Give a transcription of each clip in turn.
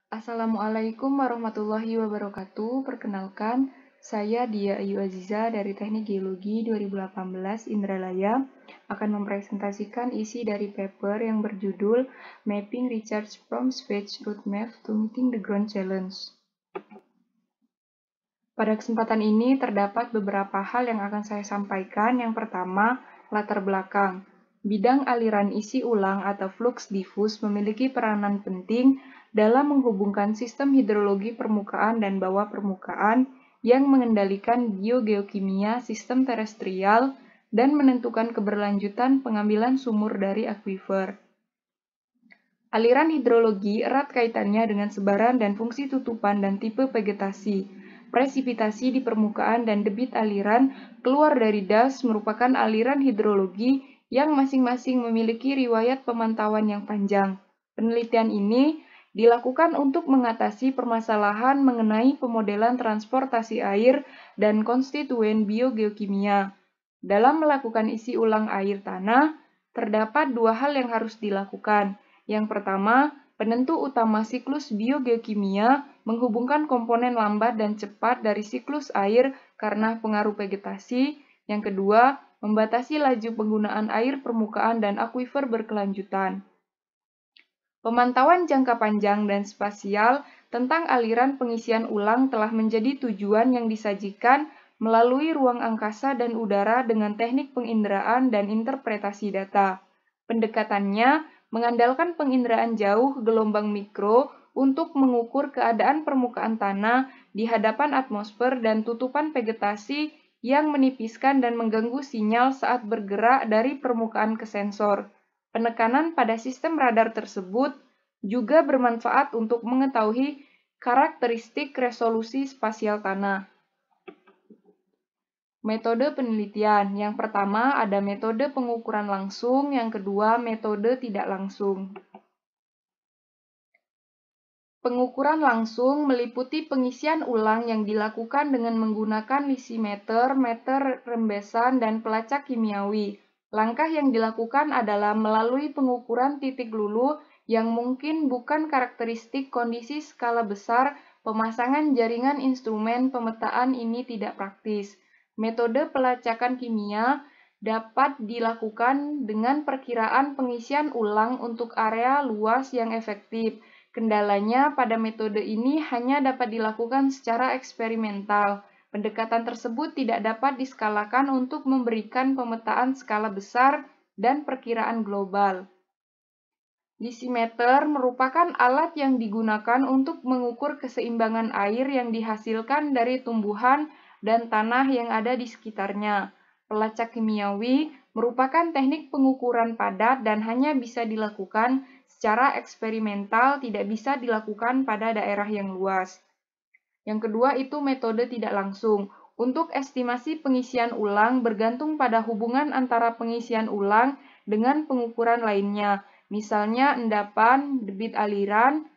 Assalamualaikum warahmatullahi wabarakatuh. Perkenalkan, saya Dia Ayu Aziza dari Teknik Geologi 2018 Indralaya akan mempresentasikan isi dari paper yang berjudul Mapping Recharge from Swatch Root Map to Meeting the Ground Challenge. Pada kesempatan ini terdapat beberapa hal yang akan saya sampaikan. Yang pertama, latar belakang. Bidang aliran isi ulang atau flux diffus memiliki peranan penting dalam menghubungkan sistem hidrologi permukaan dan bawah permukaan yang mengendalikan biogeokimia sistem terestrial dan menentukan keberlanjutan pengambilan sumur dari akuifer. Aliran hidrologi erat kaitannya dengan sebaran dan fungsi tutupan dan tipe vegetasi. Presipitasi di permukaan dan debit aliran keluar dari das merupakan aliran hidrologi yang masing-masing memiliki riwayat pemantauan yang panjang. Penelitian ini dilakukan untuk mengatasi permasalahan mengenai pemodelan transportasi air dan konstituen biogeokimia. Dalam melakukan isi ulang air tanah, terdapat dua hal yang harus dilakukan. Yang pertama, penentu utama siklus biogeokimia menghubungkan komponen lambat dan cepat dari siklus air karena pengaruh vegetasi. Yang kedua, membatasi laju penggunaan air permukaan dan akuifer berkelanjutan. Pemantauan jangka panjang dan spasial tentang aliran pengisian ulang telah menjadi tujuan yang disajikan melalui ruang angkasa dan udara dengan teknik penginderaan dan interpretasi data. Pendekatannya mengandalkan penginderaan jauh gelombang mikro untuk mengukur keadaan permukaan tanah di hadapan atmosfer dan tutupan vegetasi yang menipiskan dan mengganggu sinyal saat bergerak dari permukaan ke sensor. Penekanan pada sistem radar tersebut juga bermanfaat untuk mengetahui karakteristik resolusi spasial tanah. Metode penelitian. Yang pertama ada metode pengukuran langsung, yang kedua metode tidak langsung. Pengukuran langsung meliputi pengisian ulang yang dilakukan dengan menggunakan lisimeter, meter rembesan, dan pelacak kimiawi. Langkah yang dilakukan adalah melalui pengukuran titik luluh yang mungkin bukan karakteristik kondisi skala besar. Pemasangan jaringan instrumen pemetaan ini tidak praktis. Metode pelacakan kimia dapat dilakukan dengan perkiraan pengisian ulang untuk area luas yang efektif. Kendalanya pada metode ini hanya dapat dilakukan secara eksperimental. Pendekatan tersebut tidak dapat diskalakan untuk memberikan pemetaan skala besar dan perkiraan global. Lisimeter merupakan alat yang digunakan untuk mengukur keseimbangan air yang dihasilkan dari tumbuhan dan tanah yang ada di sekitarnya. Pelacak kimiawi merupakan teknik pengukuran padat dan hanya bisa dilakukan secara eksperimental, tidak bisa dilakukan pada daerah yang luas. Yang kedua itu metode tidak langsung. Untuk estimasi pengisian ulang bergantung pada hubungan antara pengisian ulang dengan pengukuran lainnya, misalnya endapan, debit aliran,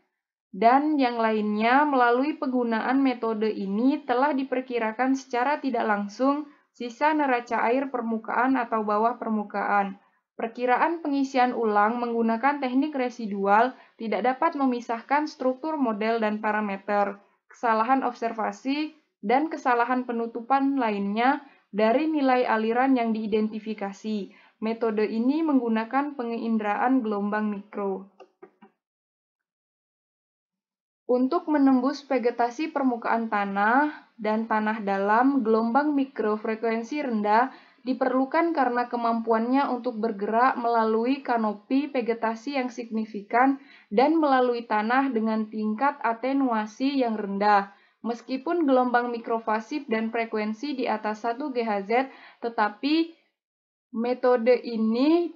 dan yang lainnya. Melalui penggunaan metode ini telah diperkirakan secara tidak langsung sisa neraca air permukaan atau bawah permukaan. Perkiraan pengisian ulang menggunakan teknik residual tidak dapat memisahkan struktur model dan parameter, kesalahan observasi, dan kesalahan penutupan lainnya dari nilai aliran yang diidentifikasi. Metode ini menggunakan penginderaan gelombang mikro. Untuk menembus vegetasi permukaan tanah dan tanah dalam, gelombang mikrofrekuensi rendah diperlukan karena kemampuannya untuk bergerak melalui kanopi vegetasi yang signifikan dan melalui tanah dengan tingkat atenuasi yang rendah. Meskipun gelombang mikrofasif dan frekuensi di atas 1 GHz, tetapi metode ini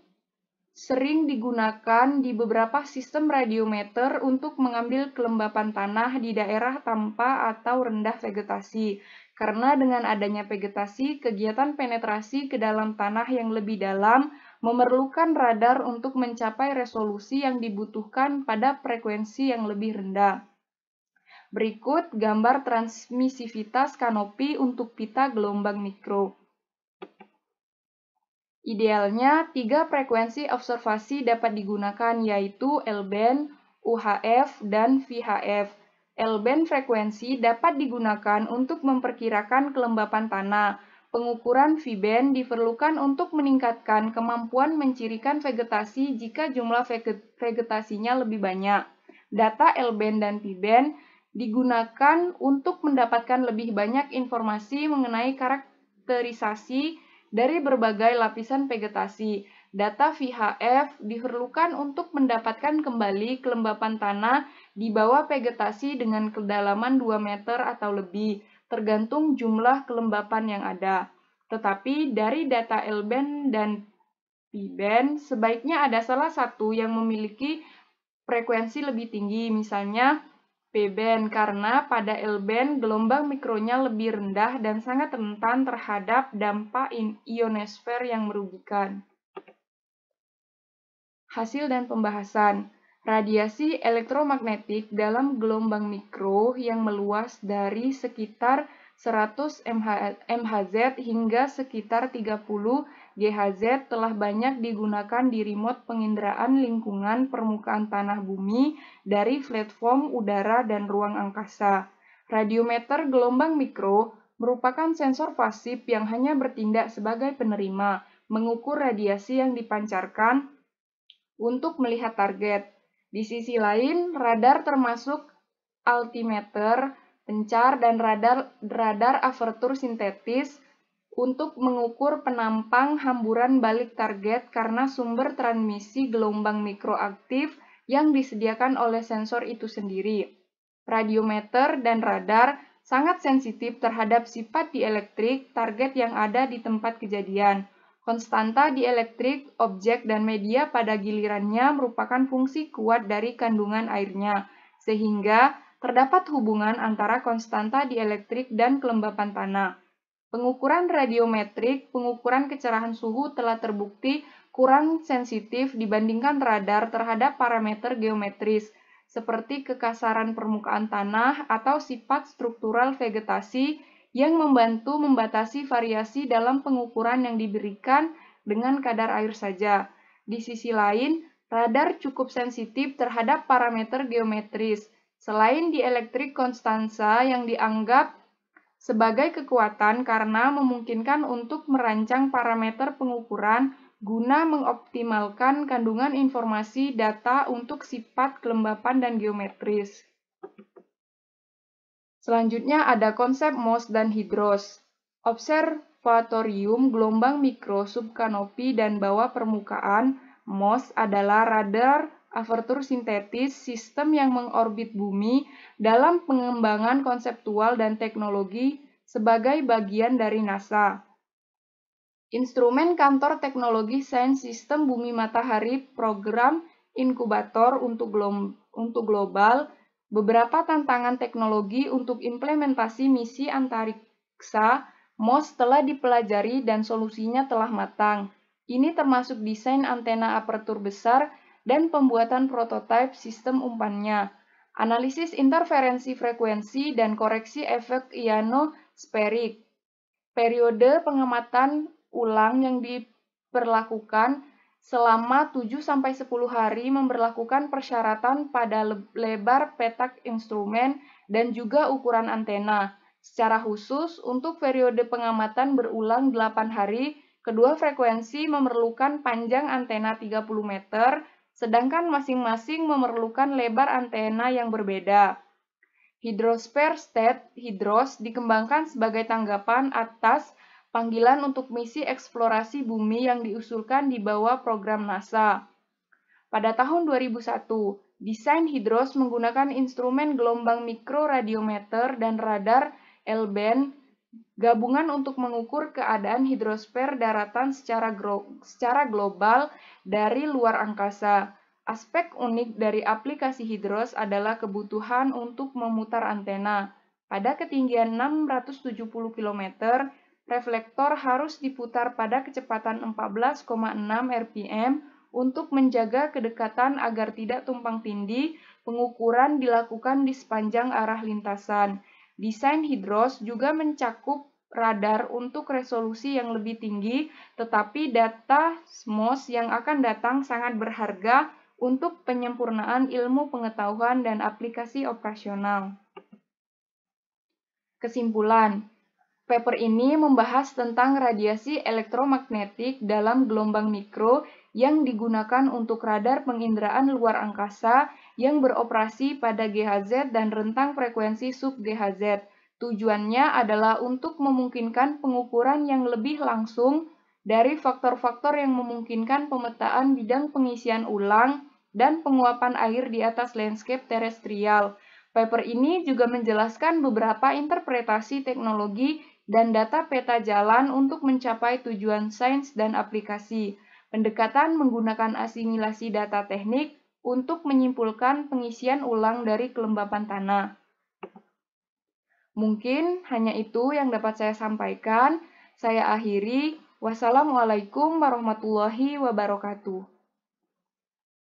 sering digunakan di beberapa sistem radiometer untuk mengambil kelembapan tanah di daerah tanpa atau rendah vegetasi. Karena dengan adanya vegetasi, kegiatan penetrasi ke dalam tanah yang lebih dalam memerlukan radar untuk mencapai resolusi yang dibutuhkan pada frekuensi yang lebih rendah. Berikut gambar transmisivitas kanopi untuk pita gelombang mikro. Idealnya, 3 frekuensi observasi dapat digunakan, yaitu L-band, UHF, dan VHF. L-band frekuensi dapat digunakan untuk memperkirakan kelembapan tanah. Pengukuran V-band diperlukan untuk meningkatkan kemampuan mencirikan vegetasi jika jumlah vegetasinya lebih banyak. Data L-band dan V-band digunakan untuk mendapatkan lebih banyak informasi mengenai karakterisasi dari berbagai lapisan vegetasi. Data VHF diperlukan untuk mendapatkan kembali kelembapan tanah di bawah vegetasi dengan kedalaman 2 meter atau lebih, tergantung jumlah kelembapan yang ada. Tetapi dari data L-band dan V-band, sebaiknya ada salah satu yang memiliki frekuensi lebih tinggi, misalnya P-band, karena pada L-band gelombang mikronya lebih rendah dan sangat rentan terhadap dampak ionosfer yang merugikan. Hasil dan pembahasan. Radiasi elektromagnetik dalam gelombang mikro yang meluas dari sekitar 100 MHz hingga sekitar 30 GHz telah banyak digunakan di remote penginderaan lingkungan permukaan tanah bumi dari platform udara dan ruang angkasa. Radiometer gelombang mikro merupakan sensor pasif yang hanya bertindak sebagai penerima, mengukur radiasi yang dipancarkan untuk melihat target. Di sisi lain, radar termasuk altimeter, pencar, dan radar apertur sintetis untuk mengukur penampang hamburan balik target karena sumber transmisi gelombang mikroaktif yang disediakan oleh sensor itu sendiri. Radiometer dan radar sangat sensitif terhadap sifat dielektrik target yang ada di tempat kejadian. Konstanta dielektrik, objek, dan media pada gilirannya merupakan fungsi kuat dari kandungan airnya, sehingga terdapat hubungan antara konstanta dielektrik dan kelembapan tanah. Pengukuran radiometrik, pengukuran kecerahan suhu telah terbukti kurang sensitif dibandingkan radar terhadap parameter geometris, seperti kekasaran permukaan tanah atau sifat struktural vegetasi yang membantu membatasi variasi dalam pengukuran yang diberikan dengan kadar air saja. Di sisi lain, radar cukup sensitif terhadap parameter geometris, selain dielektrik konstansa yang dianggap sebagai kekuatan karena memungkinkan untuk merancang parameter pengukuran guna mengoptimalkan kandungan informasi data untuk sifat kelembapan dan geometris. Selanjutnya ada konsep MOS dan hidros. Observatorium gelombang mikro subkanopi dan bawah permukaan MOS adalah radar apertur sintetis sistem yang mengorbit bumi dalam pengembangan konseptual dan teknologi sebagai bagian dari NASA. Instrumen Kantor Teknologi Sains Sistem Bumi Matahari Program Inkubator untuk Global, beberapa tantangan teknologi untuk implementasi misi antariksa MOS telah dipelajari dan solusinya telah matang. Ini termasuk desain antena apertur besar dan pembuatan prototipe sistem umpannya, analisis interferensi frekuensi dan koreksi efek ionosferik. Periode pengamatan ulang yang diperlakukan selama 7-10 hari memberlakukan persyaratan pada lebar petak instrumen dan juga ukuran antena. Secara khusus, untuk periode pengamatan berulang 8 hari, kedua frekuensi memerlukan panjang antena 30 meter, sedangkan masing-masing memerlukan lebar antena yang berbeda. Hydrosphere State (HYDROS) dikembangkan sebagai tanggapan atas panggilan untuk misi eksplorasi bumi yang diusulkan di bawah program NASA. Pada tahun 2001, desain HYDROS menggunakan instrumen gelombang mikro radiometer dan radar L-band gabungan untuk mengukur keadaan hidrosfer daratan secara global dari luar angkasa. Aspek unik dari aplikasi hidros adalah kebutuhan untuk memutar antena. Pada ketinggian 670 km, reflektor harus diputar pada kecepatan 14,6 rpm untuk menjaga kedekatan agar tidak tumpang tindih. Pengukuran dilakukan di sepanjang arah lintasan. Desain hidros juga mencakup radar untuk resolusi yang lebih tinggi, tetapi data MOS yang akan datang sangat berharga untuk penyempurnaan ilmu pengetahuan dan aplikasi operasional. Kesimpulan, paper ini membahas tentang radiasi elektromagnetik dalam gelombang mikro yang digunakan untuk radar penginderaan luar angkasa yang beroperasi pada GHZ dan rentang frekuensi sub-GHZ. Tujuannya adalah untuk memungkinkan pengukuran yang lebih langsung dari faktor-faktor yang memungkinkan pemetaan bidang pengisian ulang dan penguapan air di atas landscape terestrial. Paper ini juga menjelaskan beberapa interpretasi teknologi dan data peta jalan untuk mencapai tujuan sains dan aplikasi. Pendekatan menggunakan asimilasi data teknik untuk menyimpulkan pengisian ulang dari kelembapan tanah. Mungkin hanya itu yang dapat saya sampaikan. Saya akhiri. Wassalamualaikum warahmatullahi wabarakatuh.